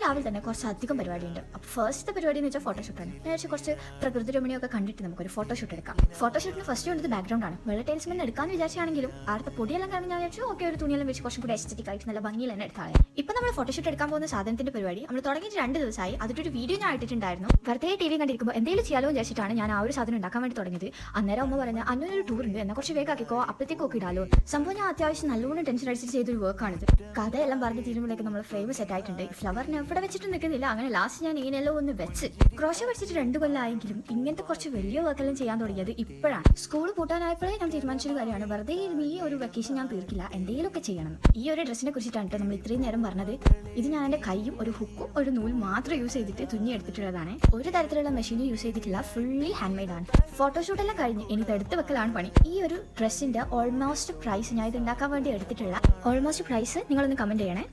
രാവിലെ തന്നെ കുറച്ചധികം പരിപാടിയുണ്ട്. അപ്പോൾ ഫസ്റ്റത്തെ പരിപാടി എന്ന് വെച്ചാൽ ഫോട്ടോഷൂട്ടാണ്. ഞാൻ വെച്ചാൽ കുറച്ച് പ്രകൃതി രമണിയൊക്കെ കണ്ടിട്ട് നമുക്കൊരു ഫോട്ടോഷൂട്ട് എടുക്കാം. ഫോട്ടോഷൂട്ടിന് ഫസ്റ്റ് വേണ്ടത് ബാക്ക്ഗ്രൗണ്ട് ആണ്. വെള്ള ടൈൽസ്മെന്റ് എടുക്കാമെന്ന് വിചാരിച്ചാണെങ്കിലും അടുത്ത പൊടിയെല്ലാം കാരണം ഞാൻ വിചാരിച്ചു ഓക്കെ ഒരു തുണിയെല്ലാം വെച്ച് കുറച്ചും കൂടി എസ്തെറ്റിക് ആയിട്ട് നല്ല ഭംഗിയിൽ തന്നെ എടുത്താൽ. ഇപ്പം നമ്മൾ ഫോട്ടോഷൂട്ട് എടുക്കാൻ പോകുന്ന സാധനത്തിന്റെ പരിപാടി നമ്മൾ തുടങ്ങിയിട്ട് 2 ദിവസമായി. അതിൻ്റെ ഒരു വീഡിയോ ഞാൻ ഇട്ടിട്ടുണ്ടായിരുന്നു. വെറുതെ ടി വി കണ്ടിരിക്കുമ്പോൾ എന്തെങ്കിലും ചെയ്യാലോ എന്ന് വിചാരിച്ചിട്ടാണ് ഞാൻ ആ ഒരു സാധനം ഉണ്ടാക്കാൻ വേണ്ടി തുടങ്ങിയത്. അന്നേരം അമ്മ പറഞ്ഞ അന്നൊരു ടൂർ ഉണ്ട്, എന്നാൽ കുറച്ച് വേഗമാക്കിക്കോ, അപ്പോഴത്തേക്ക് ഒക്കെ ഇടാലോ. സംഭവം ഞാൻ അത്യാവശ്യം നല്ലോണം ടെൻഷൻ അടിച്ചിട്ട് ചെയ്തൊരു വർക്കാണിത്. കഥയെല്ലാം പറഞ്ഞ് തീരുമ്പോഴേക്ക് നമ്മൾ ഫ്രെയിം സെറ്റ് ആയിട്ടുണ്ട്. ഫ്ലവറിനെ എവിടെ വെച്ചിട്ട് നിൽക്കുന്നില്ല. അങ്ങനെ ലാസ്റ്റ് ഞാൻ ഇങ്ങനെയെല്ലാം ഒന്ന് വെച്ച് ക്രോഷ പഠിച്ചിട്ട് 2 കൊല്ലമായെങ്കിലും ഇങ്ങനത്തെ കുറച്ച് വലിയ വർക്കെല്ലാം ചെയ്യാൻ തുടങ്ങിയത് ഇപ്പോഴാണ്. സ്കൂൾ പൂട്ടാനായപ്പോഴേ ഞാൻ തീരുമാനിച്ചൊരു കാര്യമാണ്, വെറുതെ ഇരുന്ന് ഈ ഒരു വെക്കേഷൻ ഞാൻ തീർക്കില്ല, എന്തെങ്കിലുമൊക്കെ ചെയ്യണം. ഈ ഒരു ഡ്രസ്സിനെ കുറിച്ചിട്ടാണ് നമ്മൾ ഇത്രയും നേരം പറഞ്ഞത്. ഇത് ഞാൻ എൻ്റെ കൈയും ഒരു ഹുക്കും ഒരു നൂൽ മാത്രം യൂസ് ചെയ്തിട്ട് തുന്നി എടുത്തിട്ടുള്ളതാണ്. ഒരു തരത്തിലുള്ള മെഷീനും യൂസ് ചെയ്തിട്ടില്ല, ഫുള്ളി ഹാൻഡ് മെയ്ഡ് ആണ്. ഫോട്ടോഷൂട്ടെല്ലാം കഴിഞ്ഞ് ഇനി ഇത് എടുത്ത് വെക്കലാണ് പണി. ഈ ഒരു ഡ്രസ്സിന്റെ ഓൾമോസ്റ്റ് പ്രൈസ്, ഞാൻ ഇത് ഉണ്ടാക്കാൻ വേണ്ടി എടുത്തിട്ടുള്ള ഓൾമോസ്റ്റ് പ്രൈസ് നിങ്ങളൊന്ന് കമന്റ് ചെയ്യണേ.